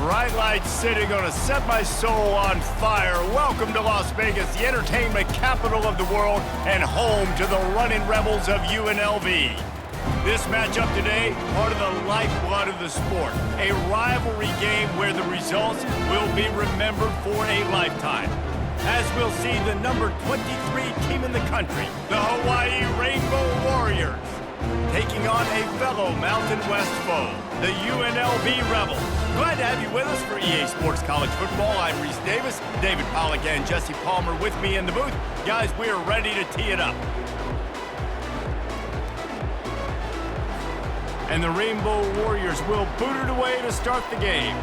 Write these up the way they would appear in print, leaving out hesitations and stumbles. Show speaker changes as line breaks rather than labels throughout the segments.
Bright lights city, gonna set my soul on fire. Welcome to Las Vegas, the entertainment capital of the world and home to the running rebels of UNLV. This matchup today, part of the lifeblood of the sport. A rivalry game where the results will be remembered for a lifetime. As we'll see the number 23 team in the country, the Hawaii Rainbow Warriors, taking on a fellow Mountain West foe, the UNLV Rebels. Glad to have you with us for EA Sports College Football. I'm Reese Davis, David Pollack and Jesse Palmer with me in the booth. Guys, we are ready to tee it up. And the Rainbow Warriors will boot it away to start the game.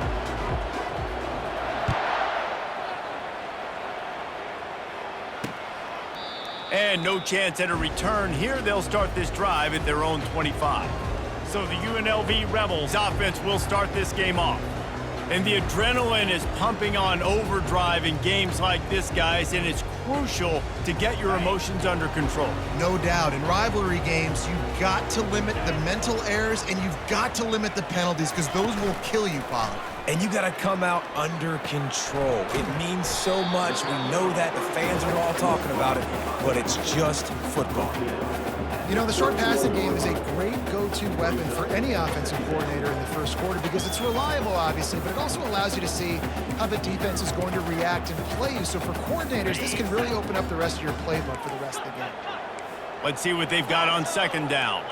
And no chance at a return here. They'll start this drive at their own 25. So the UNLV Rebels offense will start this game off. And the adrenaline is pumping on overdrive in games like this, guys, and it's crucial to get your emotions under control.
No doubt. In rivalry games, you've got to limit the mental errors and you've got to limit the penalties because those will kill you, Pollard.
And you got to come out under control. It means so much. We know that. The fans are all talking about it, but it's just football.
You know, the short passing game is a great go-to weapon for any offensive coordinator in the first quarter because it's reliable, obviously, but it also allows you to see how the defense is going to react and play you. So for coordinators, this can really open up the rest of your playbook for the rest of the game.
Let's see what they've got on second down.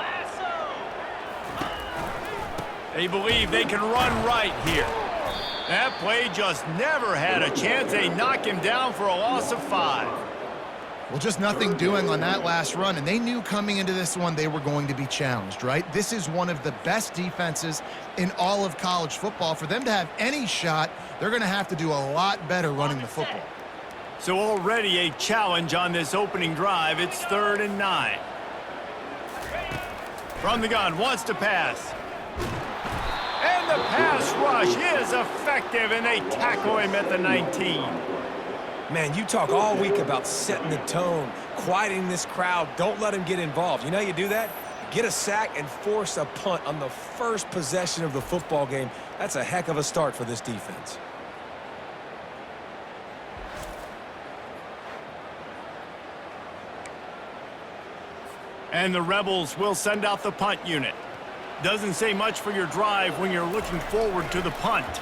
They believe they can run right here. That play just never had a chance. They knock him down for a loss of 5.
Well, just nothing doing on that last run, and they knew coming into this one they were going to be challenged, right? This is one of the best defenses in all of college football. For them to have any shot, they're going to have to do a lot better running the football.
So already a challenge on this opening drive. It's 3rd and 9. From the gun, wants to pass. And the pass rush is effective, and they tackle him at the 19.
Man, you talk all week about setting the tone, quieting this crowd. Don't let them get involved. You know how you do that? Get a sack and force a punt on the first possession of the football game. That's a heck of a start for this defense.
And the Rebels will send out the punt unit. Doesn't say much for your drive when you're looking forward to the punt.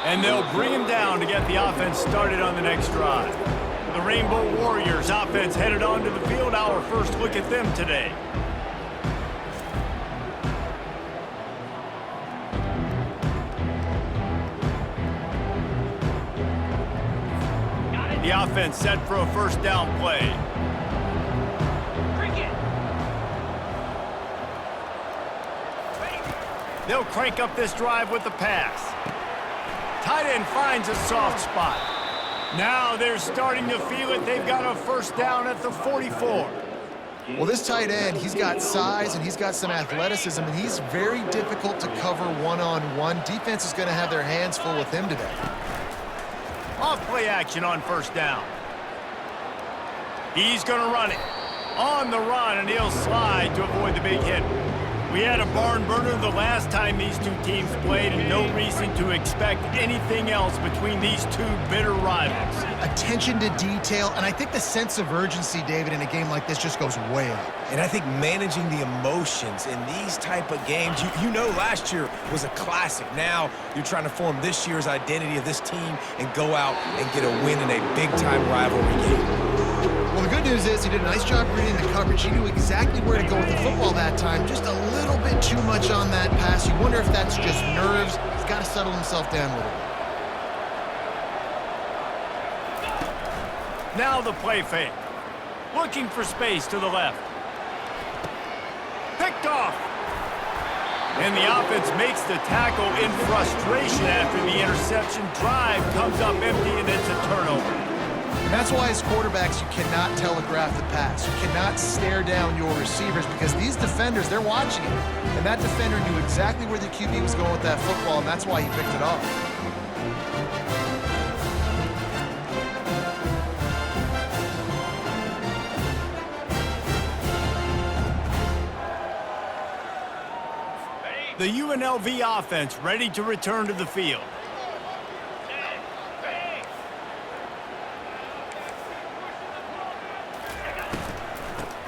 And they'll bring him down to get the offense started on the next drive. The Rainbow Warriors offense headed onto the field. Our first look at them today. The offense set for a first down play. They'll crank up this drive with the pass. Tight end finds a soft spot. Now they're starting to feel it. They've got a first down at the 44.
Well, this tight end, he's got size and he's got some athleticism, and he's very difficult to cover one-on-one. Defense is going to have their hands full with him today.
Off play action on first down. He's going to run it. On the run, and he'll slide to avoid the big hit. We had a barn burner the last time these two teams played, and no reason to expect anything else between these two bitter rivals.
Attention to detail, and I think the sense of urgency, David, in a game like this just goes way up.
And I think managing the emotions in these type of games, you know last year was a classic. Now you're trying to form this year's identity of this team and go out and get a win in a big-time rivalry game.
Well, the good news is he did a nice job reading the coverage. He knew exactly where to go with the football that time. Just a little bit too much on that pass. You wonder if that's just nerves. He's got to settle himself down a little bit.
Now the play fake. Looking for space to the left. Picked off. And the offense makes the tackle in frustration after the interception. Drive comes up empty, and it's a turnover.
And that's why as quarterbacks, you cannot telegraph the pass. You cannot stare down your receivers because these defenders, they're watching it. And that defender knew exactly where the QB was going with that football, and that's why he picked it off.
The UNLV offense ready to return to the field.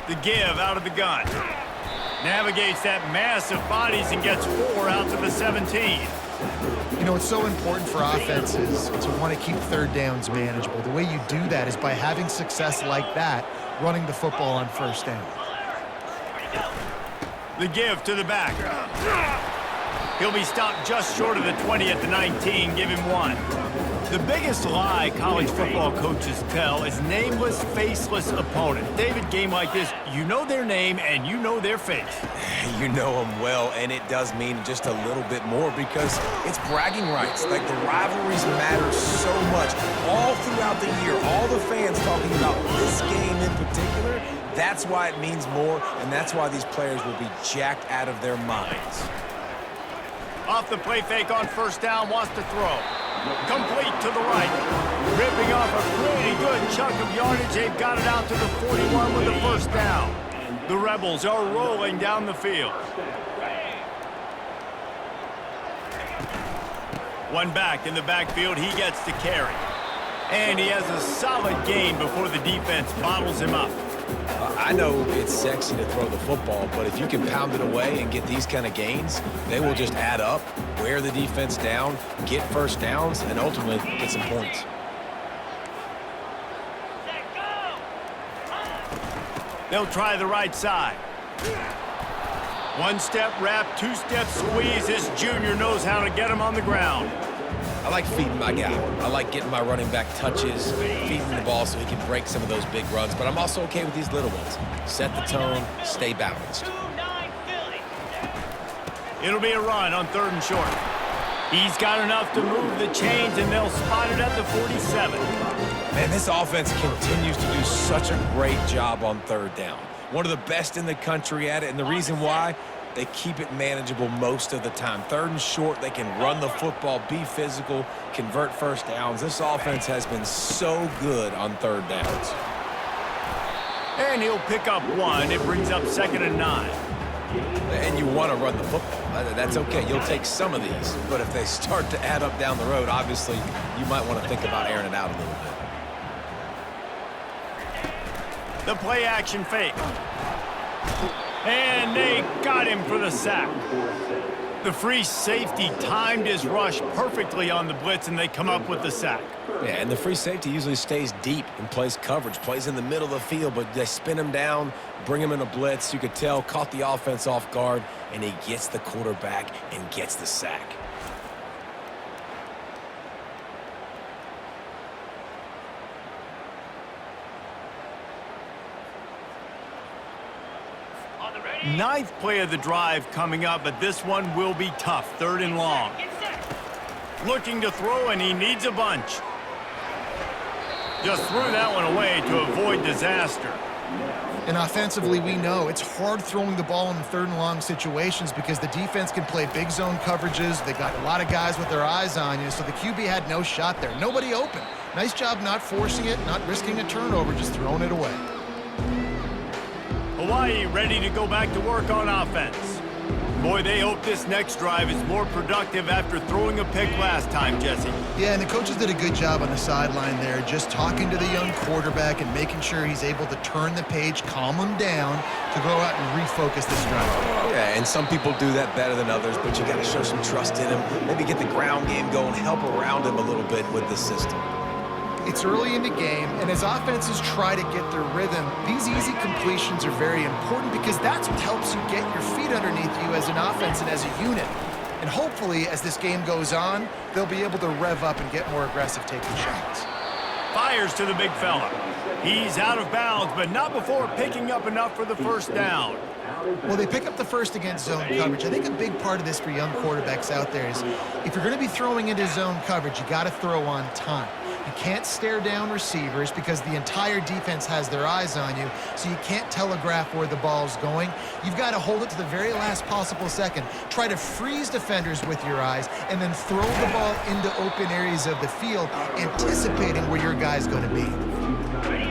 The give out of the gun. Navigates that mass of bodies and gets 4 out to the 17.
You know, it's so important for offenses to want to keep third downs manageable. The way you do that is by having success like that, running the football on first down.
The give to the back. He'll be stopped just short of the 20 at the 19. Give him 1. The biggest lie college football coaches tell is nameless, faceless opponent. David, game like this, you know their name and you know their face.
You know them well, and it does mean just a little bit more because it's bragging rights. Like, the rivalries matter so much all throughout the year. All the fans talking about this game in particular, that's why it means more, and that's why these players will be jacked out of their minds.
Off the play fake on first down, wants to throw. Complete to the right. Ripping off a pretty good chunk of yardage. They've got it out to the 41 with the first down. The Rebels are rolling down the field. One back in the backfield. He gets to carry. And he has a solid gain before the defense bottles him up.
I know it's sexy to throw the football, but if you can pound it away and get these kind of gains, they will just add up, wear the defense down, get first downs, and ultimately get some points.
They'll try the right side. One step wrap, 2 step squeeze. This junior knows how to get him on the ground.
I like feeding my guy. I like getting my running back touches, feeding the ball so he can break some of those big runs, but I'm also okay with these little ones. Set the tone, stay balanced.
It'll be a run on 3rd and short. He's got enough to move the chains, and they'll spot it at the 47.
Man, this offense continues to do such a great job on 3rd down. One of the best in the country at it, and the reason why, they keep it manageable most of the time. 3rd and short, they can run the football, be physical, convert first downs. This offense has been so good on 3rd downs.
And he'll pick up 1. It brings up 2nd and 9.
And you want to run the football. That's okay. You'll take some of these. But if they start to add up down the road, obviously, you might want to think about airing it out a little bit.
The play action fake. And they got him for the sack. The free safety timed his rush perfectly on the blitz, and they come up with the sack.
Yeah, and the free safety usually stays deep and plays coverage, plays in the middle of the field, but they spin him down, bring him in a blitz. You could tell, caught the offense off guard, and he gets the quarterback and gets the sack.
Ninth play of the drive coming up, but this one will be tough. 3rd and long. Looking to throw, and he needs a bunch. Just threw that one away to avoid disaster.
And offensively, we know it's hard throwing the ball in the 3rd and long situations because the defense can play big zone coverages. They got a lot of guys with their eyes on you, so the QB had no shot there. Nobody open. Nice job not forcing it, not risking a turnover, just throwing it away.
Hawaii ready to go back to work on offense. Boy, they hope this next drive is more productive after throwing a pick last time, Jesse.
Yeah, and the coaches did a good job on the sideline there, just talking to the young quarterback and making sure he's able to turn the page, calm him down to go out and refocus this drive.
Yeah, and some people do that better than others, but you got to show some trust in him. Maybe get the ground game going, help around him a little bit with the system.
It's early in the game, and as offenses try to get their rhythm, these easy completions are very important because that's what helps you get your feet underneath you as an offense and as a unit. And hopefully, as this game goes on, they'll be able to rev up and get more aggressive taking shots.
Fires to the big fella. He's out of bounds, but not before picking up enough for the first down.
Well, they pick up the first against zone coverage. I think a big part of this for young quarterbacks out there is if you're going to be throwing into zone coverage, you got to throw on time. You can't stare down receivers because the entire defense has their eyes on you, so you can't telegraph where the ball's going. You've got to hold it to the very last possible second. Try to freeze defenders with your eyes and then throw the ball into open areas of the field, anticipating where your guy's going to be.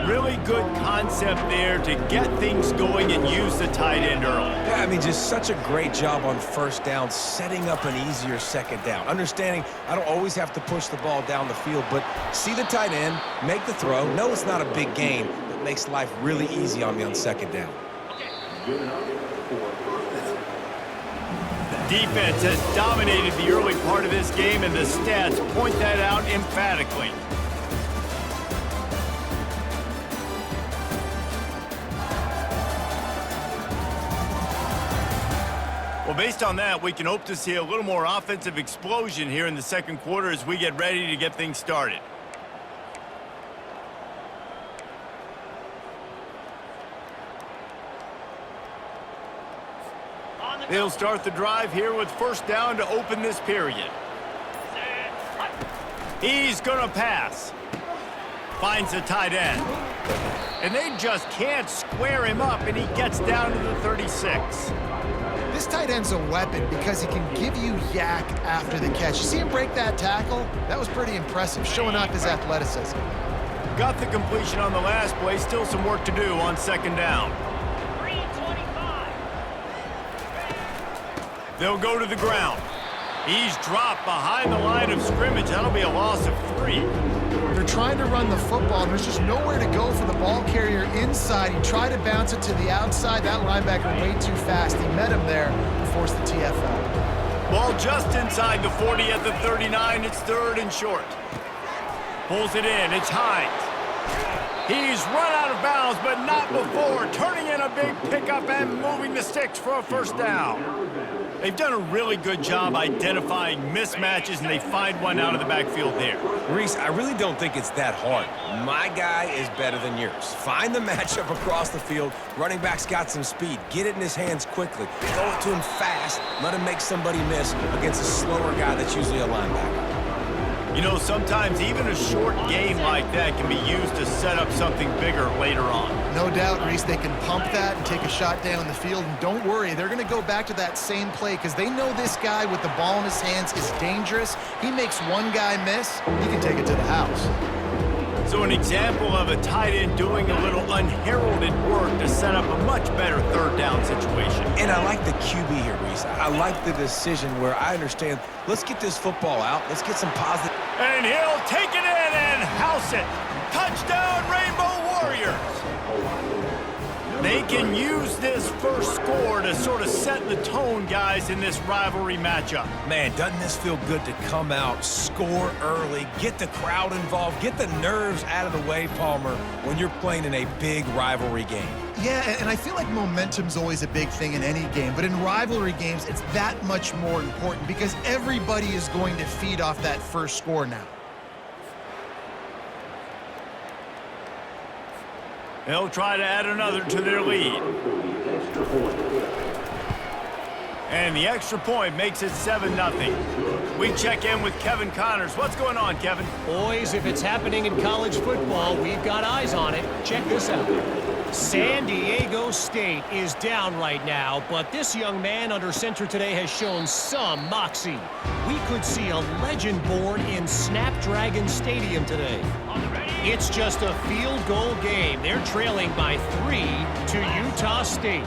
Really good concept there to get things going and use the tight end early.
Yeah, I mean, just such a great job on first down, setting up an easier second down. Understanding I don't always have to push the ball down the field, but see the tight end, make the throw. No, it's not a big gain, but makes life really easy on me on second down.
Defense has dominated the early part of this game, and the stats point that out emphatically. Well, based on that, we can hope to see a little more offensive explosion here in the second quarter as we get ready to get things started. They'll start the drive here with first down to open this period. He's going to pass. Finds the tight end. And they just can't square him up, and he gets down to the 36.
This tight end's a weapon because he can give you yak after the catch. You see him break that tackle? That was pretty impressive, showing off his athleticism.
Got the completion on the last play. Still some work to do on second down. They'll go to the ground. He's dropped behind the line of scrimmage. That'll be a loss of 3.
They're trying to run the football, and there's just nowhere to go for the ball carrier inside. He tried to bounce it to the outside. That linebacker way too fast. He met him there and forced the TFL.
Ball just inside the 40 at the 39. It's third and short. Pulls it in. It's Hines. He's run out of bounds, but not before. Turning in a big pickup and moving the sticks for a first down. They've done a really good job identifying mismatches, and they find one out of the backfield there.
Reese, I really don't think it's that hard. My guy is better than yours. Find the matchup across the field. Running back's got some speed. Get it in his hands quickly. Throw it to him fast. Let him make somebody miss against a slower guy that's usually a linebacker.
You know, sometimes even a short game like that can be used to set up something bigger later on.
No doubt, Reese, they can pump that and take a shot down the field. And don't worry, they're going to go back to that same play because they know this guy with the ball in his hands is dangerous. He makes one guy miss, he can take it to the house.
So an example of a tight end doing a little unheralded work to set up a much better third down situation.
And I like the QB here, Reese. I like the decision where I understand, let's get this football out. Let's get some positive.
And he'll take it in and house it. Touchdown, Rainbow Warriors. They can use this first score to sort of set the tone, guys, in this rivalry matchup.
Man, doesn't this feel good to come out, score early, get the crowd involved, get the nerves out of the way, Palmer, when you're playing in a big rivalry game?
Yeah, and I feel like momentum's always a big thing in any game, but in rivalry games, it's that much more important because everybody is going to feed off that first score now.
They'll try to add another to their lead. And the extra point makes it 7-0. We check in with Kevin Connors. What's going on, Kevin?
Boys, if it's happening in college football, we've got eyes on it. Check this out. San Diego State is down right now, but this young man under center today has shown some moxie. We could see a legend born in Snapdragon Stadium today. It's just a field goal game. They're trailing by 3 to Utah State.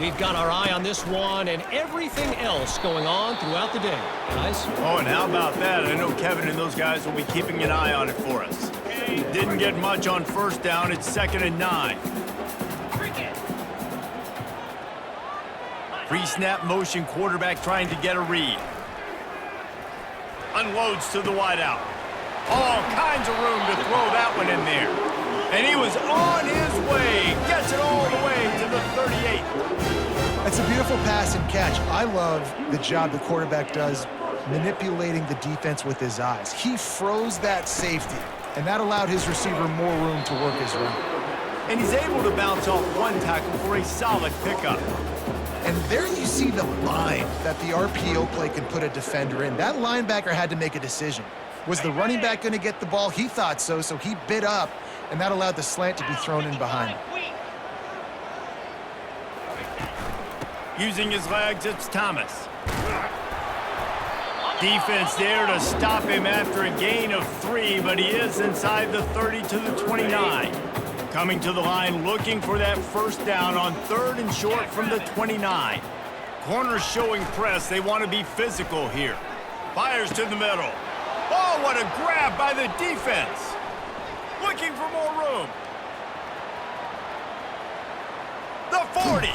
We've got our eye on this one and everything else going on throughout the day. Guys?
Oh, and how about that? I know Kevin and those guys will be keeping an eye on it for us. Didn't get much on first down. It's 2nd and 9. Pre-snap motion, quarterback trying to get a read. Unloads to the wideout. All kinds of room to throw that one in there. And he was on his way. Gets it all the way to the 38.
That's a beautiful pass and catch. I love the job the quarterback does manipulating the defense with his eyes. He froze that safety, and that allowed his receiver more room to work his route.
And he's able to bounce off one tackle for a solid pickup.
And there you see the bind that the RPO play can put a defender in. That linebacker had to make a decision. Was the running back going to get the ball? He thought so, so he bit up, and that allowed the slant to be thrown in behind him.
Using his legs, it's Thomas. Defense there to stop him after a gain of 3, but he is inside the 30 to the 29. Coming to the line, looking for that first down on 3rd and short from the 29. Corners showing press. They want to be physical here. Fires to the middle. Oh, what a grab by the defense. Looking for more room. The 40.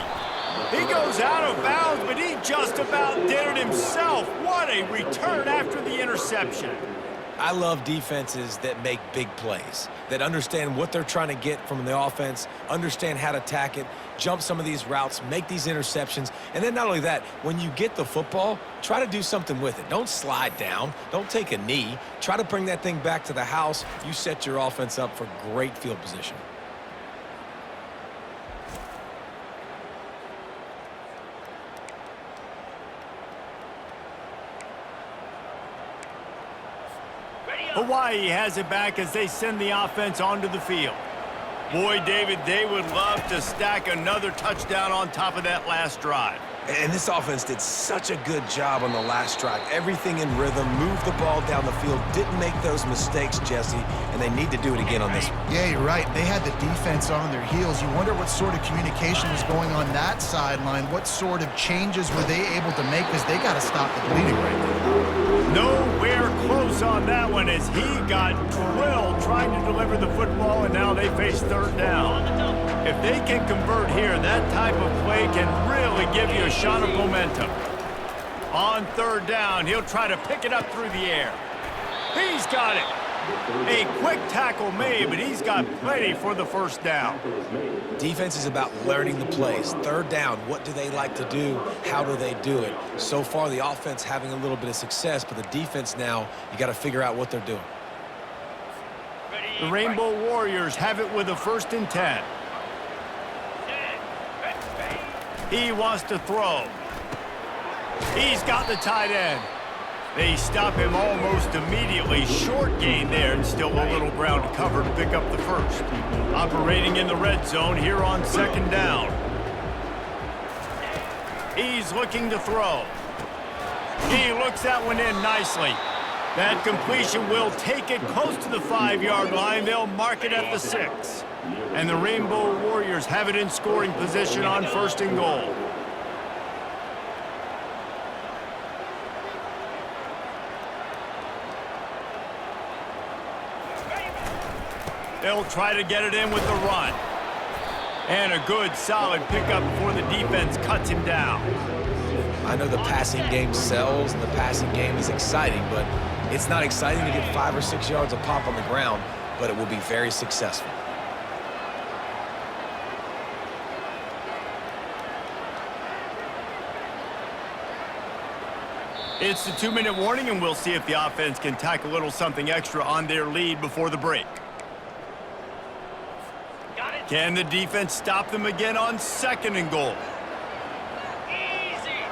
He goes out of bounds, but he just about did it himself. What a return after the interception.
I love defenses that make big plays, that understand what they're trying to get from the offense, understand how to attack it, jump some of these routes, make these interceptions, and then not only that, when you get the football, try to do something with it. Don't slide down. Don't take a knee. Try to bring that thing back to the house. You set your offense up for great field position.
Hawaii has it back as they send the offense onto the field. Boy, David, they would love to stack another touchdown on top of that last drive.
And this offense did such a good job on the last drive. Everything in rhythm, moved the ball down the field, didn't make those mistakes, Jesse, and they need to do it again on this one.
Yeah, you're right. They had the defense on their heels. You wonder what sort of communication was going on that sideline. What sort of changes were they able to make, because they got to stop the bleeding right now.
Nowhere close on that one as he got drilled trying to deliver the football, and now they face 3rd down. If they can convert here, that type of play can really give you a shot of momentum. On 3rd down, he'll try to pick it up through the air. He's got it. A quick tackle made, but he's got plenty for the first down.
Defense is about learning the plays. 3rd down, what do they like to do? How do they do it? So far, the offense having a little bit of success, but the defense now, you got to figure out what they're doing.
The Rainbow Warriors have it with a 1st and 10. He wants to throw. He's got the tight end. They stop him almost immediately. Short gain there, and still a little ground to cover to pick up the first. Operating in the red zone here on 2nd down. He's looking to throw. He looks that one in nicely. That completion will take it close to the 5-yard line. They'll mark it at the 6. And the Rainbow Warriors have it in scoring position on 1st and goal. They'll try to get it in with the run. And a good, solid pickup before the defense cuts him down.
I know the passing game sells and the passing game is exciting, but it's not exciting to get 5 or 6 yards of pop on the ground, but it will be very successful.
It's the 2-minute warning, and we'll see if the offense can tack a little something extra on their lead before the break. Can the defense stop them again on 2nd and goal?
Easy.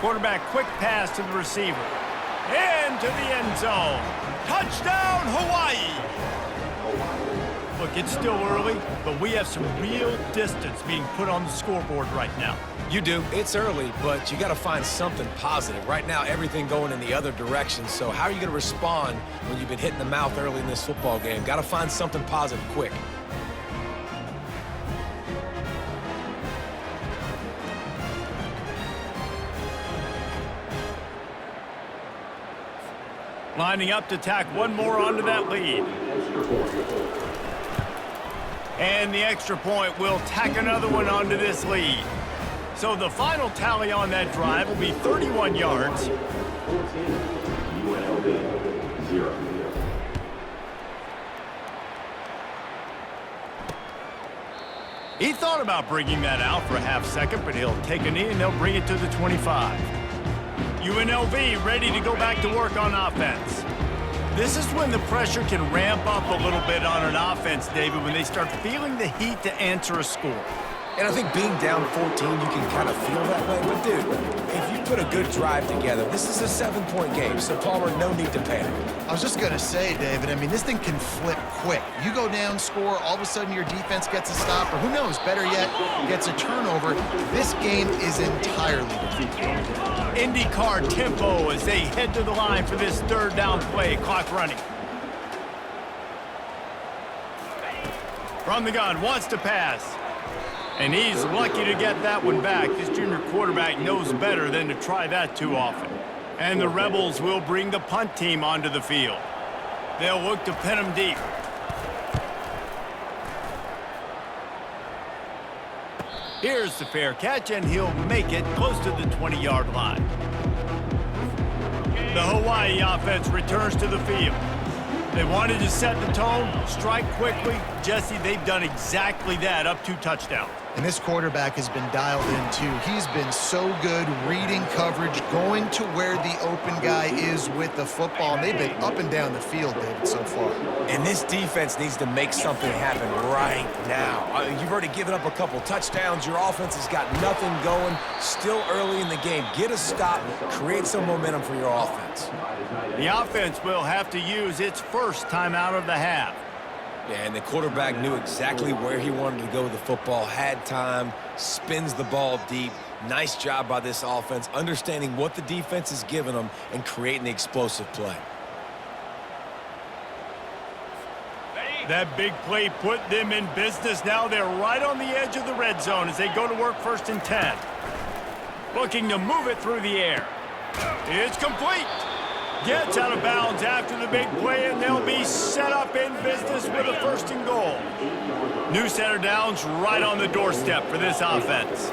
Quarterback quick pass to the receiver. Into the end zone. Touchdown, Hawaii! Look, it's still early, but we have some real distance being put on the scoreboard right now.
You do. It's early, but you got to find something positive. Right now, everything going in the other direction. So how are you going to respond when you've been hit in the mouth early in this football game? Got to find something positive quick.
Lining up to tack one more onto that lead. And the extra point will tack another one onto this lead. So the final tally on that drive will be 31 yards.
UNLV 0.
He thought about bringing that out for a half second, but he'll take a knee and they'll bring it to the 25. UNLV ready to go back to work on offense. This is when the pressure can ramp up a little bit on an offense, David, when they start feeling the heat to answer a score.
And I think being down 14, you can kind of feel that way. But, dude, if you put a good drive together, this is a 7-point game, so, Palmer, no need to panic.
I was just going to say, David, I mean, this thing can flip quick. You go down, score, all of a sudden your defense gets a stop, or who knows, better yet, gets a turnover. This game is entirely different.
IndyCar tempo as they head to the line for this 3rd down play, clock running. From the gun, wants to pass. And he's lucky to get that one back. This junior quarterback knows better than to try that too often. And the Rebels will bring the punt team onto the field. They'll look to pin him deep. Here's the fair catch, and he'll make it close to the 20-yard line. The Hawaii offense returns to the field. They wanted to set the tone, strike quickly. Jesse, they've done exactly that, up 2 touchdowns.
And this quarterback has been dialed in, too. He's been so good reading coverage, going to where the open guy is with the football. And they've been up and down the field, David, so far.
And this defense needs to make something happen right now. You've already given up a couple touchdowns. Your offense has got nothing going. Still early in the game. Get a stop. Create some momentum for your offense.
The offense will have to use its first timeout of the half.
Yeah, and the quarterback knew exactly where he wanted to go with the football, had time, spins the ball deep. Nice job by this offense, understanding what the defense is giving them and creating the explosive play.
That big play put them in business. Now they're right on the edge of the red zone as they go to work 1st and 10. Looking to move it through the air. It's complete. Gets out of bounds after the big play, and they'll be set up in business with a 1st and goal. New center downs right on the doorstep for this offense.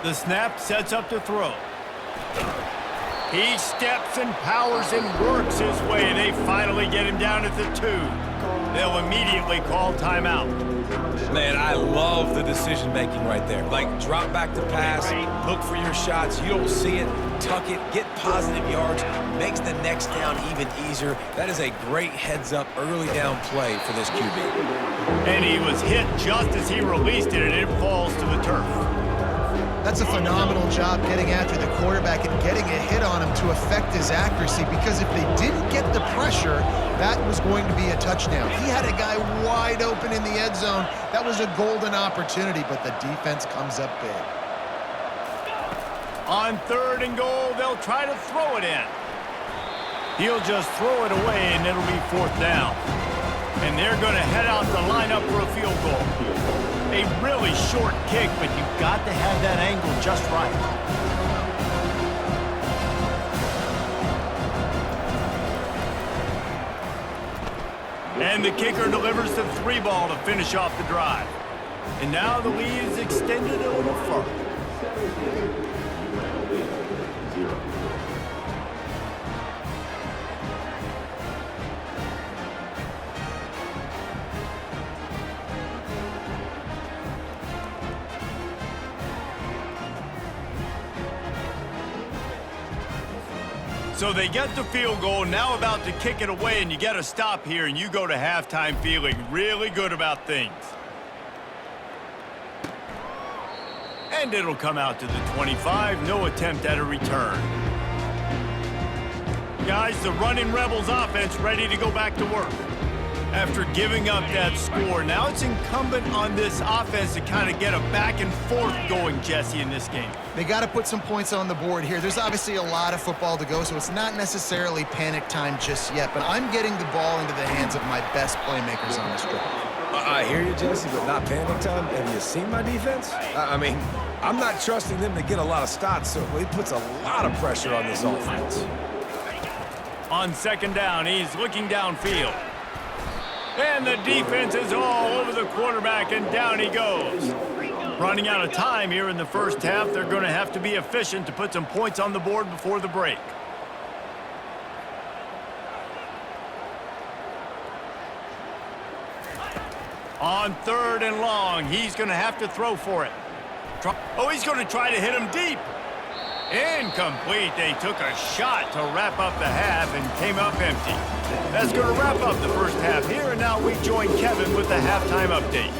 The snap sets up to throw. He steps and powers and works his way. They finally get him down at the 2. They'll immediately call timeout.
Man, I love the decision-making right there. Like, drop back to pass, look for your shots. You don't see it, tuck it, get positive yards, makes the next down even easier. That is a great heads-up early down play for this QB.
And he was hit just as he released it, and it falls to the turf.
That's a phenomenal job getting after the quarterback and getting a hit on him to affect his accuracy, because if they didn't get the pressure, that was going to be a touchdown. He had a guy wide open in the end zone. That was a golden opportunity, but the defense comes up big.
On 3rd and goal, they'll try to throw it in. He'll just throw it away, and it'll be 4th down. And they're going to head out the lineup for a field goal. A really short kick, but you've got to have that angle just right. And the kicker delivers the 3 ball to finish off the drive. And now the lead is extended a little further. So they get the field goal, now about to kick it away, and you get a stop here, and you go to halftime feeling really good about things. And it'll come out to the 25, no attempt at a return. Guys, the running Rebels offense ready to go back to work. After giving up that score, now it's incumbent on this offense to kind of get a back and forth going, Jesse, in this game.
They got to put some points on the board here. There's obviously a lot of football to go, so it's not necessarily panic time just yet, but I'm getting the ball into the hands of my best playmakers on this drive.
I hear you, Jesse, but not panic time. Have you seen my defense? I mean, I'm not trusting them to get a lot of stops, so it puts a lot of pressure on this offense.
On 2nd down, he's looking downfield. And the defense is all over the quarterback, and down he goes. Running out of time here in the 1st half, they're going to have to be efficient to put some points on the board before the break. On 3rd and long, he's going to have to throw for it. Oh, he's going to try to hit him deep. Incomplete. They took a shot to wrap up the half and came up empty. That's going to wrap up the 1st half here, and now we join Kevin with the halftime update.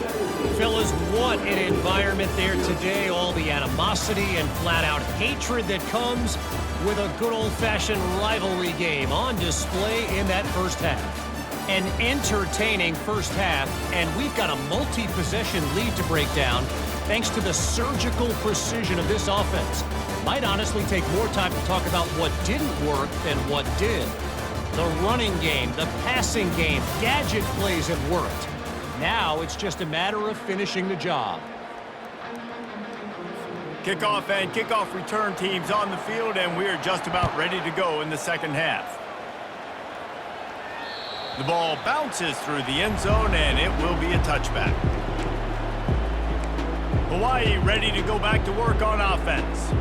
Fellas, what an environment there today. All the animosity and flat-out hatred that comes with a good old-fashioned rivalry game on display in that 1st half. An entertaining 1st half, and we've got a multi-possession lead to break down thanks to the surgical precision of this offense. Might honestly take more time to talk about what didn't work than what did. The running game, the passing game, gadget plays have worked. Now it's just a matter of finishing the job.
Kickoff and kickoff return teams on the field, and we're just about ready to go in the second half. The ball bounces through the end zone, and it will be a touchback. Hawaii ready to go back to work on offense.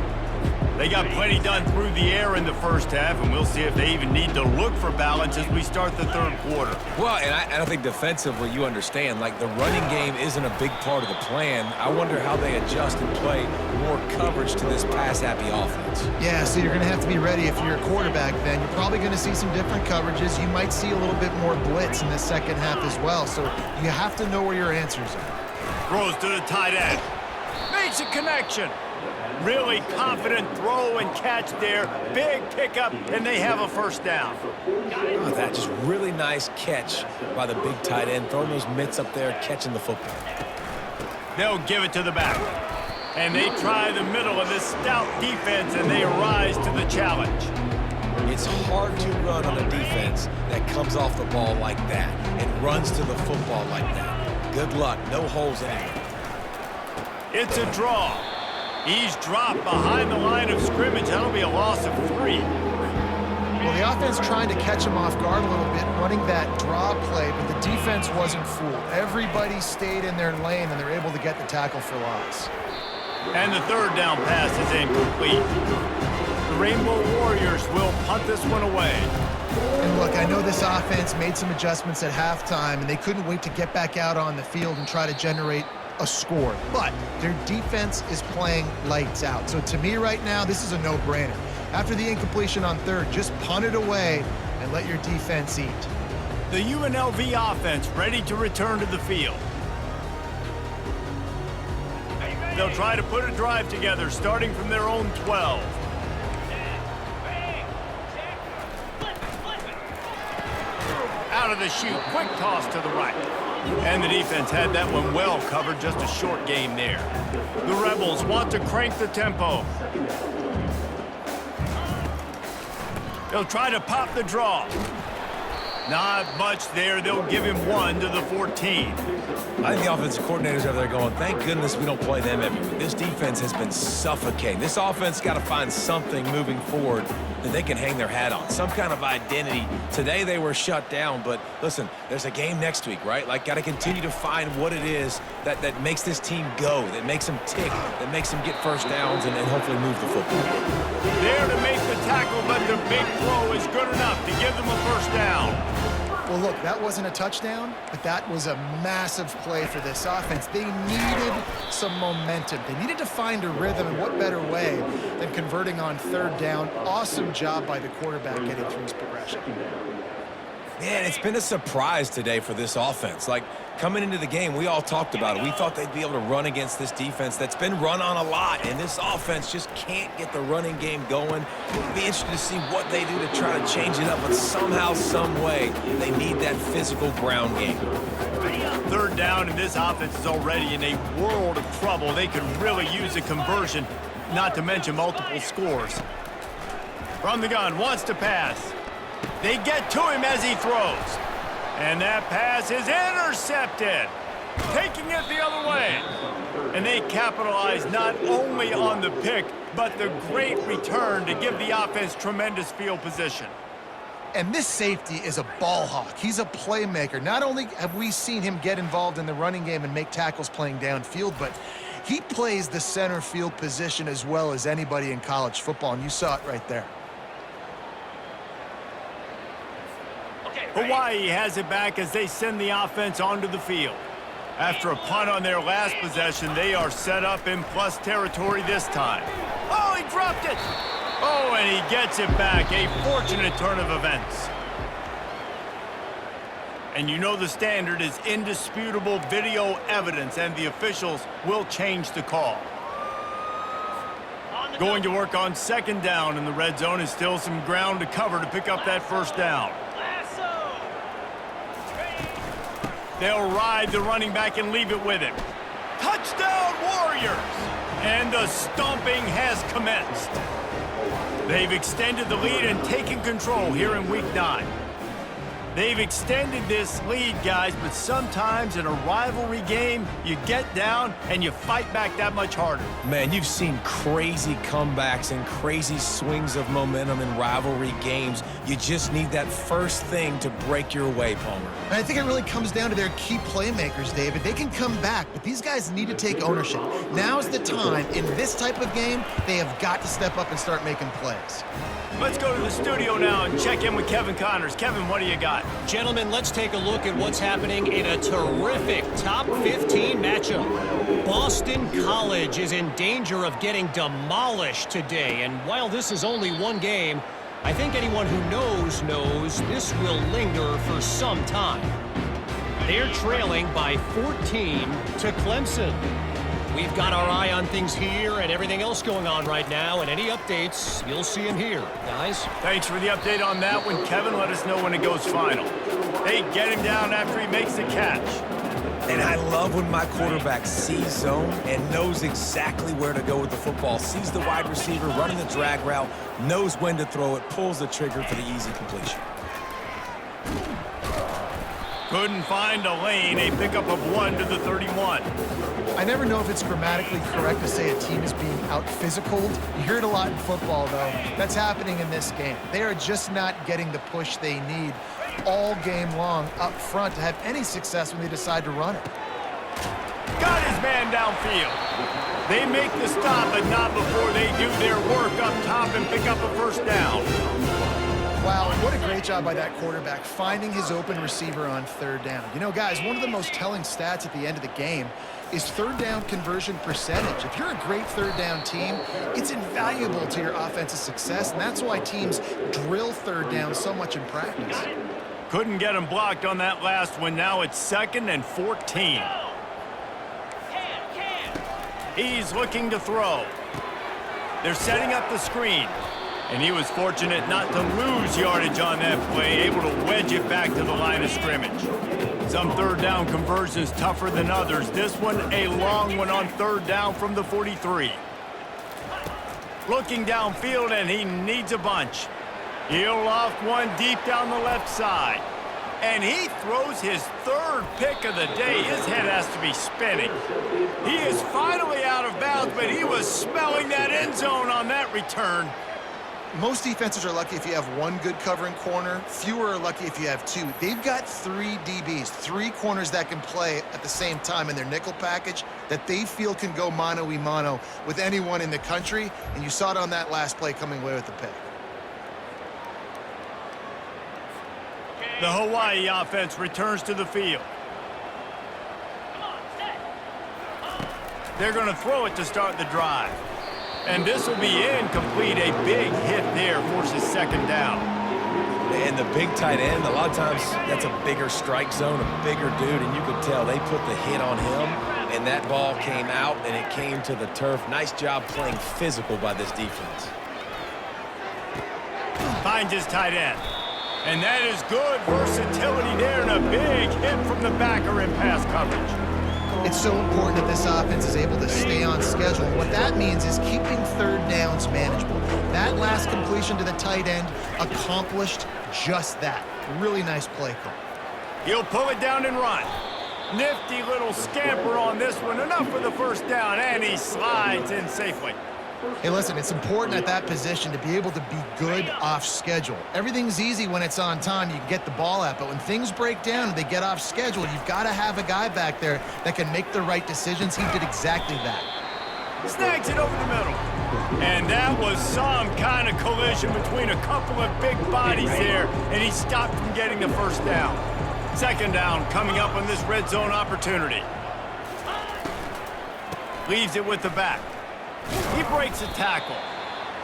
They got plenty done through the air in the first half, and we'll see if they even need to look for balance as we start the third quarter.
Well, and I think defensively, you understand, like the running game isn't a big part of the plan. I wonder how they adjust and play more coverage to this pass-happy offense.
Yeah, so you're going to have to be ready if you're a quarterback then. You're probably going to see some different coverages. You might see a little bit more blitz in the second half as well, so you have to know where your answers are.
Throws to the tight end. Makes a connection. Really confident throw and catch there. Big pickup, and they have a first down.
Oh, that just really nice catch by the big tight end, throwing those mitts up there, catching the football.
They'll give it to the back. And they try the middle of this stout defense, and they rise to the challenge.
It's hard to run on a defense that comes off the ball like that and runs to the football like that. Good luck. No holes anywhere.
It's a draw. He's dropped behind the line of scrimmage. That'll be a loss of 3.
Well, the offense trying to catch him off guard a little bit, running that draw play, but the defense wasn't fooled. Everybody stayed in their lane, and they're able to get the tackle for loss.
And the third down pass is incomplete. The Rainbow Warriors will punt this one away.
And look, I know this offense made some adjustments at halftime, and they couldn't wait to get back out on the field and try to generate a score, but their defense is playing lights out. So to me right now, this is a no-brainer. After the incompletion on third, just punt it away and let your defense eat.
The UNLV offense ready to return to the field. They'll try to put a drive together, starting from their own 12. Out of the chute, quick toss to the right. And the defense had that one well covered, just a short game there. The Rebels want to crank the tempo. They'll try to pop the draw. Not much there. They'll give him 1 to the 14.
I think the offensive coordinators over there going, thank goodness we don't play them every week. This defense has been suffocating. This offense got to find something moving forward that they can hang their hat on, some kind of identity. Today they were shut down, but listen, there's a game next week, right? Like, got to continue to find what it is that makes this team go, that makes them tick, that makes them get first downs and hopefully move the football.
There to make the tackle, but the big throw is good enough to give them a first down.
Well, look, that wasn't a touchdown, but that was a massive play for this offense. They needed some momentum. They needed to find a rhythm, and what better way than converting on third down. Awesome job by the quarterback getting through his progression.
Man, it's been a surprise today for this offense. Like, coming into the game, we all talked about it. We thought they'd be able to run against this defense that's been run on a lot, and this offense just can't get the running game going. It'll be interesting to see what they do to try to change it up, but somehow, some way, they need that physical ground game.
Third down, and this offense is already in a world of trouble. They could really use a conversion, not to mention multiple scores. From the gun, wants to pass. They get to him as he throws. And that pass is intercepted. Taking it the other way. And they capitalize not only on the pick, but the great return to give the offense tremendous field position.
And this safety is a ball hawk. He's a playmaker. Not only have we seen him get involved in the running game and make tackles playing downfield, but he plays the center field position as well as anybody in college football, and you saw it right there.
Hawaii has it back as they send the offense onto the field. After a punt on their last possession, they are set up in plus territory this time. Oh, he dropped it! Oh, and he gets it back. A fortunate turn of events. And you know the standard is indisputable video evidence, and the officials will change the call. Going to work on second down in the red zone, and still some ground to cover to pick up that first down. They'll ride the running back and leave it with him. Touchdown, Warriors! And the stomping has commenced. They've extended the lead and taken control here in Week 9. They've extended this lead, guys, but sometimes in a rivalry game, you get down and you fight back that much harder.
Man, you've seen crazy comebacks and crazy swings of momentum in rivalry games. You just need that first thing to break your way, Palmer.
And I think it really comes down to their key playmakers, David. They can come back, but these guys need to take ownership. Now's the time. In this type of game, they have got to step up and start making plays.
Let's go to the studio now and check in with Kevin Connors. Kevin, what do you got?
Gentlemen, let's take a look at what's happening in a terrific top 15 matchup. Boston College is in danger of getting demolished today, and while this is only one game, I think anyone who knows this will linger for some time. They're trailing by 14 to Clemson. We've got our eye on things here and everything else going on right now, and any updates, you'll see them here. Guys?
Thanks for the update on that one, Kevin. Let us know when it goes final. They get him down after he makes the catch.
And I love when my quarterback sees zone and knows exactly where to go with the football. Sees the wide receiver running the drag route, knows when to throw it, pulls the trigger for the easy completion.
Couldn't find a lane. A pickup of 1 to the 31.
I never know if it's grammatically correct to say a team is being out-physicaled. You hear it a lot in football, though. That's happening in this game. They are just not getting the push they need all game long up front to have any success when they decide to run it.
Got his man downfield. They make the stop, but not before they do their work up top and pick up a first down.
Wow, what a great job by that quarterback, finding his open receiver on third down. You know, guys, one of the most telling stats at the end of the game is third down conversion percentage. If you're a great third down team, it's invaluable to your offensive success, and that's why teams drill third down so much in practice.
Couldn't get him blocked on that last one. Now it's 2nd and 14. He's looking to throw. They're setting up the screen. And he was fortunate not to lose yardage on that play, able to wedge it back to the line of scrimmage. Some third down conversions tougher than others. This one, a long one on third down from the 43. Looking downfield, and he needs a bunch. He'll loft one deep down the left side. And he throws his 3rd pick of the day. His head has to be spinning. He is finally out of bounds, but he was smelling that end zone on that return.
Most defenses are lucky if you have one good covering corner. Fewer are lucky if you have 2. They've got 3 DBs, 3 corners that can play at the same time in their nickel package that they feel can go mano-a-mano with anyone in the country, and you saw it on that last play coming away with the pick.
The Hawaii offense returns to the field. They're going to throw it to start the drive. And this will be incomplete. A big hit there forces 2nd down.
And the big tight end, a lot of times that's a bigger strike zone, a bigger dude, and you could tell they put the hit on him, and that ball came out, and it came to the turf. Nice job playing physical by this defense.
Finds his tight end. And that is good versatility there, and a big hit from the backer in pass coverage.
It's so important that this offense is able to stay on schedule. What that means is keeping third downs manageable. That last completion to the tight end accomplished just that. Really nice play call.
He'll pull it down and run. Nifty little scamper on this one. Enough for the first down, and he slides in safely.
Hey, listen, it's important at that position to be able to be good off schedule. Everything's easy when it's on time. You can get the ball out, but when things break down and they get off schedule, you've got to have a guy back there that can make the right decisions. He did exactly that.
Snags it over the middle. And that was some kind of collision between a couple of big bodies there, and he stopped from getting the first down. 2nd down coming up on this red zone opportunity. Leaves it with the back. He breaks a tackle.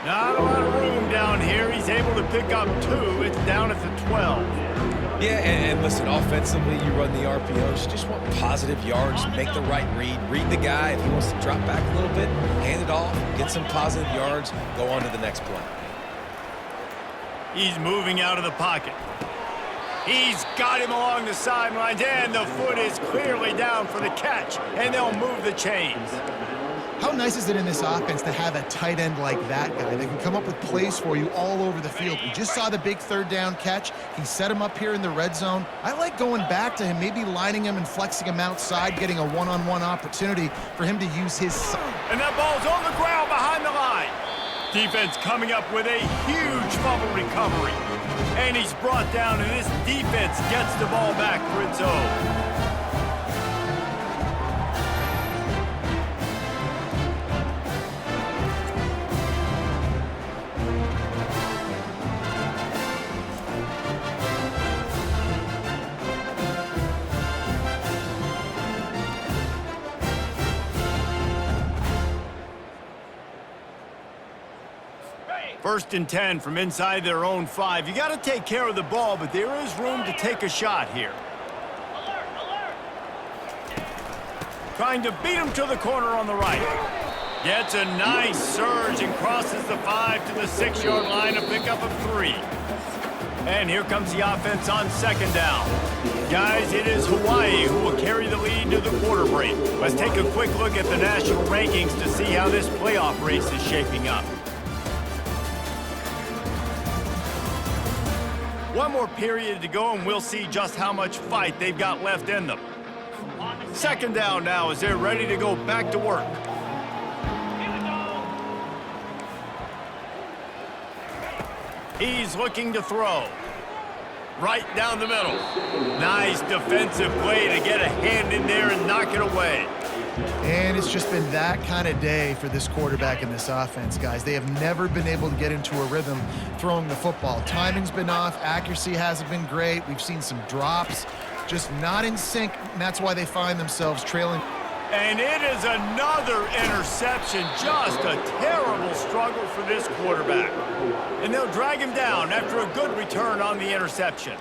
Not a lot of room down here. He's able to pick up 2. It's down at the 12.
Yeah, and listen, offensively, you run the RPOs. You just want positive yards, make the right read the guy. If he wants to drop back a little bit, hand it off, get some positive yards, go on to the next play.
He's moving out of the pocket. He's got him along the sidelines, and the foot is clearly down for the catch, and they'll move the chains.
How nice is it in this offense to have a tight end like that guy that can come up with plays for you all over the field? We just saw the big third down catch. He set him up here in the red zone. I like going back to him, maybe lining him and flexing him outside, getting a one-on-one opportunity for him to use his...
And that ball's on the ground behind the line. Defense coming up with a huge fumble recovery. And he's brought down, and this defense gets the ball back for its own. First and 10 from inside their own 5. You got to take care of the ball, but there is room to take a shot here. Trying to beat him to the corner on the right. Gets a nice surge and crosses the 5 to the 6-yard line, a pickup of 3. And here comes the offense on second down. Guys, it is Hawaii who will carry the lead to the quarter break. Let's take a quick look at the national rankings to see how this playoff race is shaping up. One more period to go, and we'll see just how much fight they've got left in them. Second down now as they're ready to go back to work. He's looking to throw. Right down the middle. Nice defensive play to get a hand in there and knock it away.
And it's just been that kind of day for this quarterback in this offense, guys. They have never been able to get into a rhythm throwing the football. Timing's been off. Accuracy hasn't been great. We've seen some drops, just not in sync, and that's why they find themselves trailing.
And it is another interception. Just a terrible struggle for this quarterback. And they'll drag him down after a good return on the interception.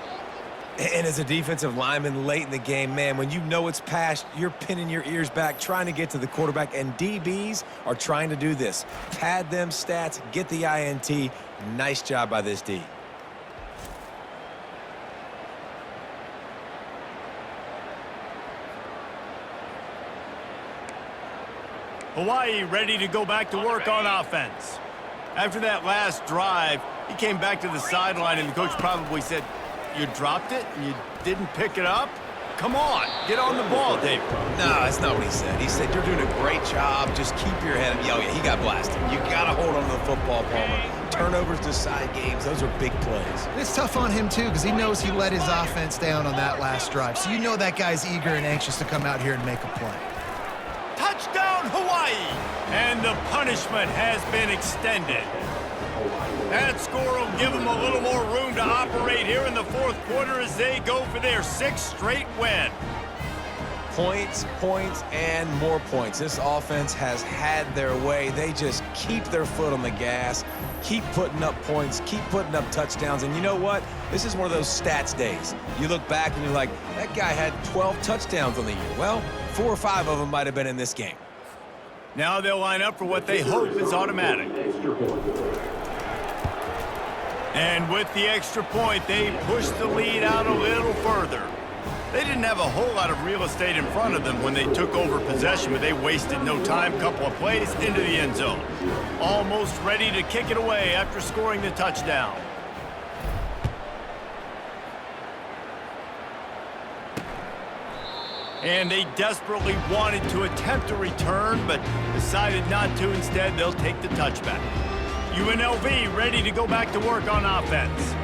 And as a defensive lineman late in the game, man, when you know it's past, you're pinning your ears back, trying to get to the quarterback, and DBs are trying to do this. Pad them stats, get the INT. Nice job by this D.
Hawaii ready to go back to work on offense. After that last drive, he came back to the sideline, and the coach probably said, "You dropped it and you didn't pick it up? Come on, get on the ball, Dave."
No, that's not what he said. He said, "You're doing a great job. Just keep your head up." Yeah, he got blasted. You got to hold on to the football, Palmer. Turnovers decide games. Those are big plays.
It's tough on him, too, because he knows he let his offense down on that last drive. So you know that guy's eager and anxious to come out here and make a play.
Touchdown, Hawaii! And the punishment has been extended. That score will give them a little more room to operate here in the fourth quarter as they go for their 6th straight win.
Points, points, and more points. This offense has had their way. They just keep their foot on the gas, keep putting up points, keep putting up touchdowns. And you know what? This is one of those stats days. You look back and you're like, that guy had 12 touchdowns on the year. Well, 4 or 5 of them might have been in this game.
Now they'll line up for what they hope is automatic. And with the extra point, they push the lead out a little further. They didn't have a whole lot of real estate in front of them when they took over possession, but they wasted no time. Couple of plays into the end zone. Almost ready to kick it away after scoring the touchdown. And they desperately wanted to attempt a return, but decided not to. Instead, they'll take the touchback. UNLV ready to go back to work on offense.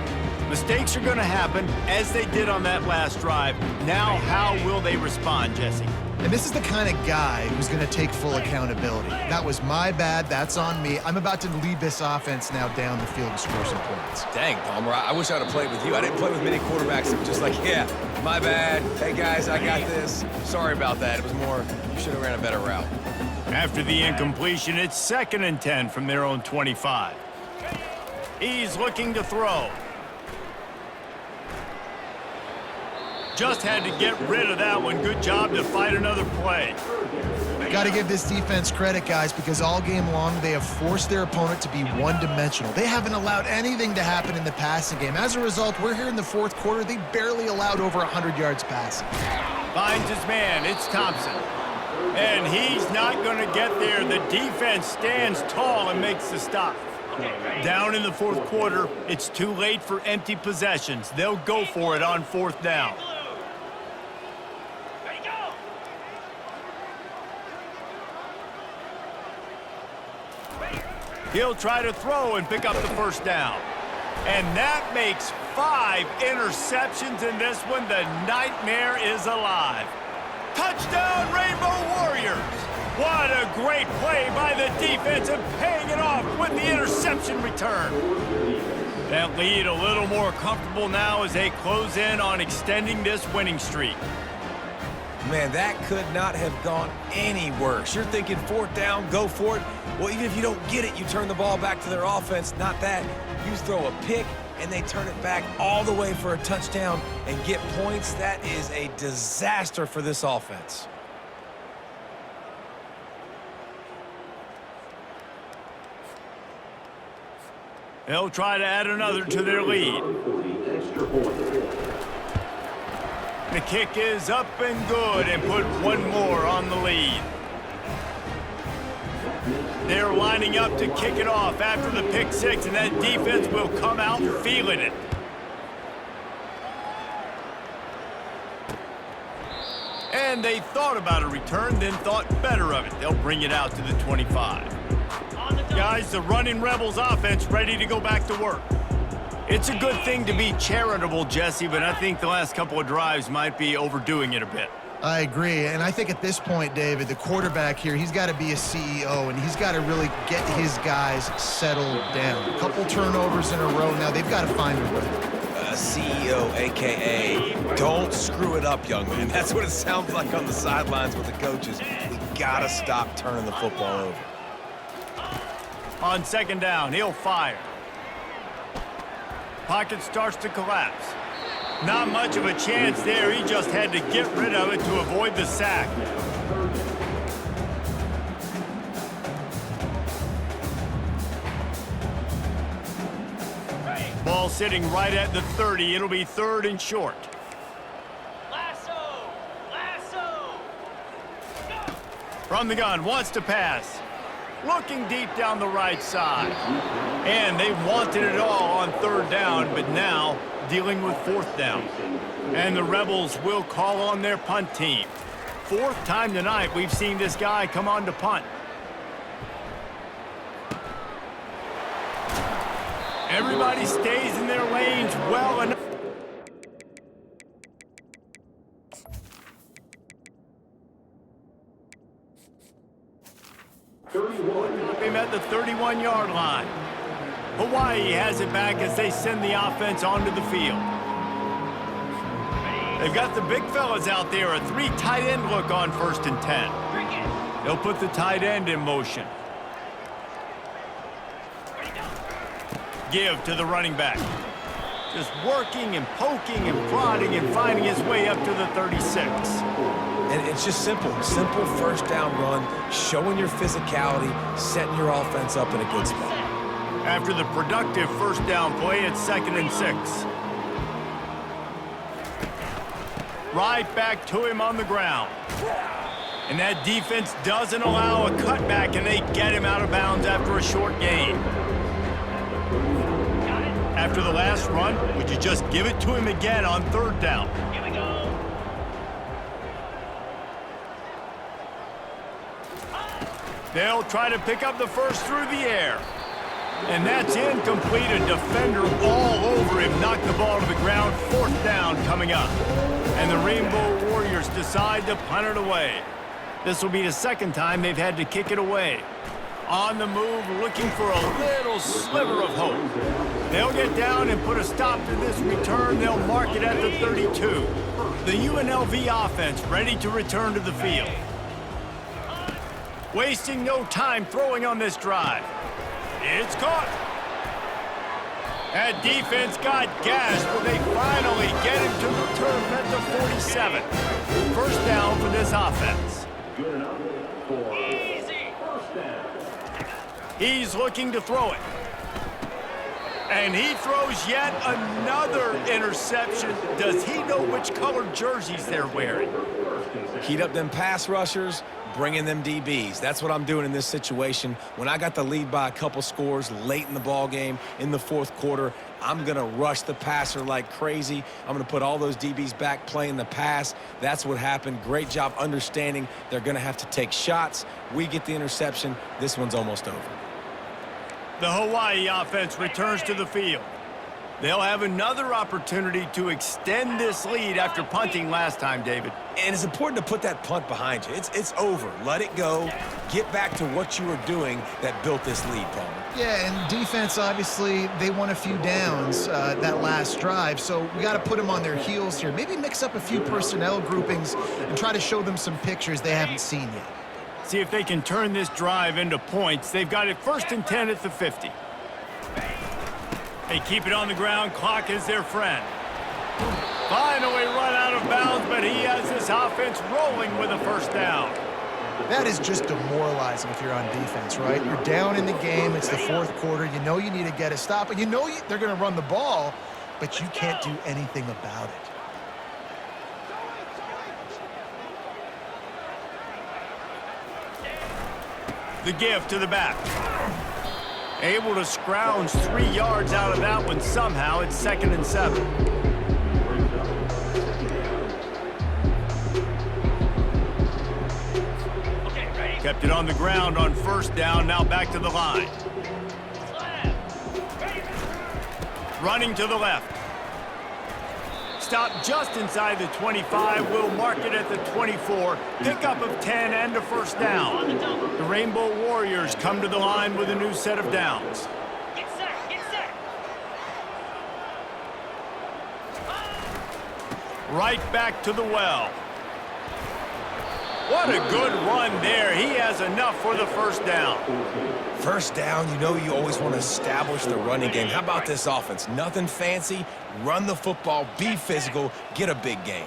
Mistakes are going to happen, as they did on that last drive. Now, how will they respond, Jesse?
And this is the kind of guy who's going to take full accountability. That was my bad. That's on me. I'm about to lead this offense now down the field and score some points.
Dang, Palmer, I wish I would have played with you. I didn't play with many quarterbacks that were just like, yeah, my bad. Hey, guys, I got this. Sorry about that. It was more, you should have ran a better route.
After the incompletion, it's 2nd and 10 from their own 25. He's looking to throw. Just had to get rid of that one. Good job to fight another play.
Got to give this defense credit, guys, because all game long they have forced their opponent to be one-dimensional. They haven't allowed anything to happen in the passing game. As a result, we're here in the fourth quarter. They barely allowed over 100 yards passing.
Finds his man. It's Thompson. And he's not going to get there. The defense stands tall and makes the stop. Down in the fourth quarter, it's too late for empty possessions. They'll go for it on fourth down. He'll try to throw and pick up the first down. And that makes 5 interceptions in this one. The nightmare is alive. Touchdown, Rainbow Warriors! What a great play by the defense and paying it off with the interception return. That lead a little more comfortable now as they close in on extending this winning streak.
Man, that could not have gone any worse. You're thinking fourth down, go for it. Well, even if you don't get it, you turn the ball back to their offense. Not that. You throw a pick, and they turn it back all the way for a touchdown and get points. That is a disaster for this offense.
They'll try to add another to their lead. The kick is up and good and put one more on the lead. They're lining up to kick it off after the pick six, and that defense will come out feeling it. And they thought about a return, then thought better of it. They'll bring it out to the 25. Guys, the running Rebels offense ready to go back to work. It's a good thing to be charitable, Jesse, but I think the last couple of drives might be overdoing it a bit.
I agree, and I think at this point, David, the quarterback here, he's got to be a CEO, and he's got to really get his guys settled down. A couple turnovers in a row now. They've got to find a way.
CEO, a.k.a. don't screw it up, young man. That's what it sounds like on the sidelines with the coaches. We got to stop turning the football over.
On second down, he'll fire. Pocket starts to collapse. Not much of a chance there. He just had to get rid of it to avoid the sack. Ball sitting right at the 30. It'll be third and short. Lasso! From the gun, wants to pass. Looking deep down the right side. And they wanted it all on third down, but now dealing with fourth down. And the Rebels will call on their punt team. Fourth time tonight we've seen this guy come on to punt. Everybody stays in their lanes well enough. Him at the 31-yard line. Hawaii has it back as they send the offense onto the field. They've got the big fellas out there, a 3 tight end look on 1st and 10. They'll put the tight end in motion. Give to the running back. Just working and poking and prodding and finding his way up to the 36.
And it's just simple first down run, showing your physicality, setting your offense up in a good spot.
After the productive first down play, it's 2nd and 6. Right back to him on the ground. And that defense doesn't allow a cutback, and they get him out of bounds after a short gain. After the last run, would you just give it to him again on third down? Here we go. They'll try to pick up the first through the air. And that's incomplete. A defender all over him. Knocked the ball to the ground. Fourth down coming up. And the Rainbow Warriors decide to punt it away. This will be the second time they've had to kick it away. On the move, looking for a little sliver of hope. They'll get down and put a stop to this return. They'll mark it at the 32. The UNLV offense ready to return to the field. Wasting no time throwing on this drive. It's caught. That defense got gashed, but they finally get him to the turf at the 47. First down for this offense.
Good enough for easy first down.
He's looking to throw it. And he throws yet another interception. Does he know which colored jerseys they're wearing?
Heat up them pass rushers, bringing them DBs. That's what I'm doing in this situation. When I got the lead by a couple scores late in the ball game in the fourth quarter, I'm going to rush the passer like crazy. I'm going to put all those DBs back playing the pass. That's what happened. Great job understanding they're going to have to take shots. We get the interception. This one's almost over.
The Hawaii offense returns to the field. They'll have another opportunity to extend this lead after punting last time, David.
And it's important to put that punt behind you. It's over. Let it go. Get back to what you were doing that built this lead, Palmer.
Yeah, and defense, obviously, they won a few downs that last drive, so we got to put them on their heels here. Maybe mix up a few personnel groupings and try to show them some pictures they haven't seen yet.
See if they can turn this drive into points. They've got it 1st and 10 at the 50. They keep it on the ground. Clock is their friend. Finally run out of bounds, but he has this offense rolling with a first down.
That is just demoralizing if you're on defense, right? You're down in the game. It's the fourth quarter. You know you need to get a stop, and you know they're going to run the ball, but you can't do anything about it.
The give to the back. Able to scrounge 3 yards out of that one somehow. It's 2nd and 7. Kept it on the ground on 1st down. Now back to the line. Running to the left. Stop just inside the 25. We'll mark it at the 24. Pickup of 10 and a first down. The Rainbow Warriors come to the line with a new set of downs.
Get set, get set.
Right back to the well. What a good run there. He has enough for the first down.
First down, you know you always want to establish the running game. How about this offense? Nothing fancy. Run the football, be physical, get a big gain.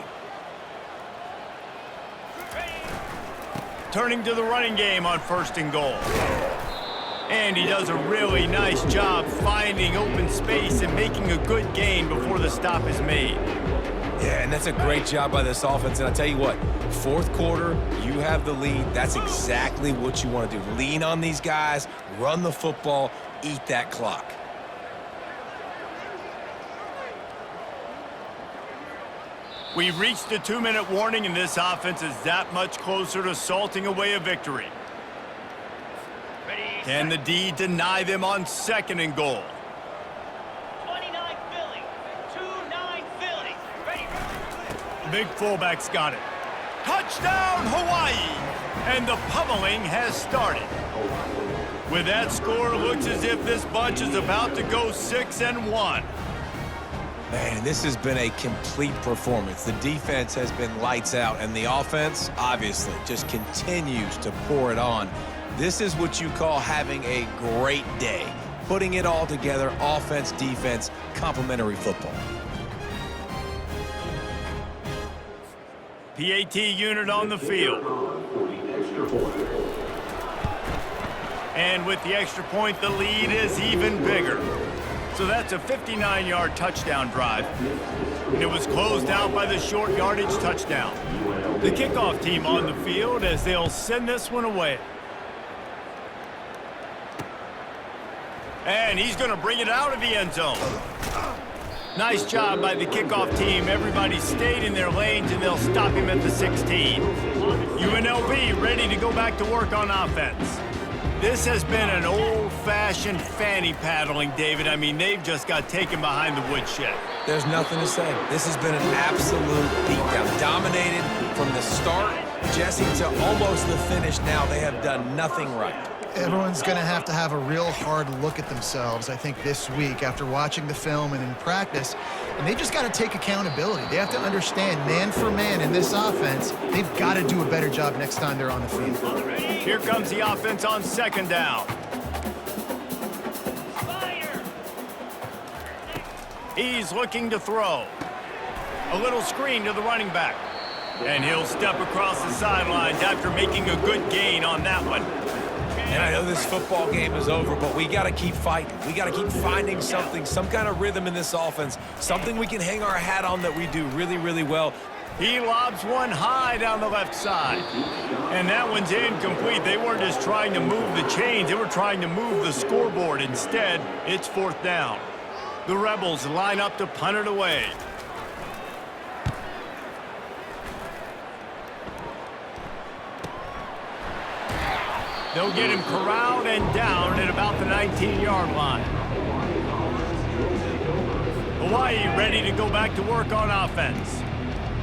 Turning to the running game on 1st and goal. And he does a really nice job finding open space and making a good gain before the stop is made.
Yeah, and that's a great job by this offense. And I'll tell you what, fourth quarter, you have the lead. That's exactly what you want to do. Lean on these guys, run the football, eat that clock.
We've reached a 2-minute warning, and this offense is that much closer to salting away a victory. Can the D deny them on 2nd and goal?
29 Philly, 2-9 Philly. Ready.
The big fullback's got it. Touchdown, Hawaii! And the pummeling has started. With that score, it looks as if this bunch is about to go 6-1.
Man, this has been a complete performance. The defense has been lights out, and the offense, obviously, just continues to pour it on. This is what you call having a great day. Putting it all together, offense, defense, complementary football.
PAT unit on the field. And with the extra point, the lead is even bigger. So that's a 59-yard touchdown drive. And it was closed out by the short yardage touchdown. The kickoff team on the field as they'll send this one away. And he's going to bring it out of the end zone. Nice job by the kickoff team. Everybody stayed in their lanes, and they'll stop him at the 16. UNLV ready to go back to work on offense. This has been an old-fashioned fanny paddling, David. I mean, they've just got taken behind the woodshed.
There's nothing to say. This has been an absolute beatdown. Dominated from the start, Jesse, to almost the finish now. They have done nothing right.
Everyone's going to have a real hard look at themselves, I think, this week after watching the film and in practice. And they just got to take accountability. They have to understand, man for man in this offense, they've got to do a better job next time they're on the field.
Here comes the offense on 2nd down.
Fire.
He's looking to throw. A little screen to the running back. And he'll step across the sidelines after making a good gain on that one.
And I know this football game is over, but we got to keep fighting. We got to keep finding something, some kind of rhythm in this offense, something we can hang our hat on that we do really, really well.
He lobs one high down the left side. And that one's incomplete. They weren't just trying to move the chains. They were trying to move the scoreboard. Instead, it's 4th down. The Rebels line up to punt it away. They'll get him corralled and down at about the 19-yard line. Hawaii ready to go back to work on offense.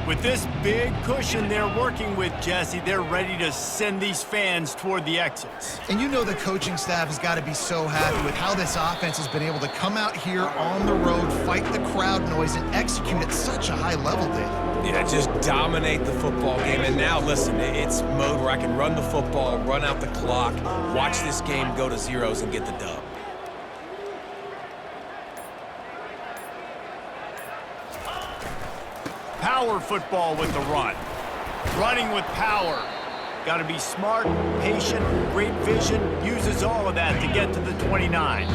With this big cushion they're working with, Jesse, they're ready to send these fans toward the exits.
And you know the coaching staff has got to be so happy with how this offense has been able to come out here on the road, fight the crowd noise, and execute at such a high level, David.
Yeah, just dominate the football game. And now, listen, it's mode where I can run the football, run out the clock, watch this game go to zeros and get the dub.
Power football with the run. Running with power. Got to be smart, patient, great vision. Uses all of that to get to the 29.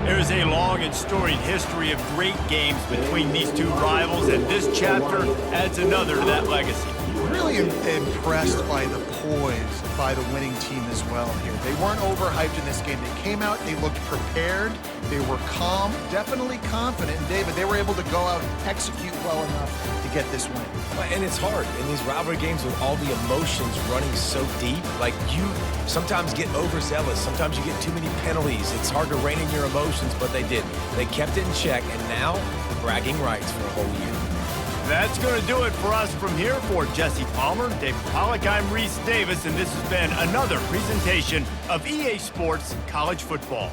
There's a long and storied history of great games between these two rivals, and this chapter adds another to that legacy.
Really impressed by the poise by the winning team as well here. They weren't overhyped in this game. They came out, they looked prepared, they were calm, definitely confident. And David, they were able to go out and execute well enough to get this win.
And it's hard in these rivalry games with all the emotions running so deep. Like, you sometimes get overzealous. Sometimes you get too many penalties. It's hard to rein in your emotions, but they did. They kept it in check, and now bragging rights for a whole year.
That's going to do it for us from here. For Jesse Palmer, David Pollack, I'm Reese Davis, and this has been another presentation of EA Sports College Football.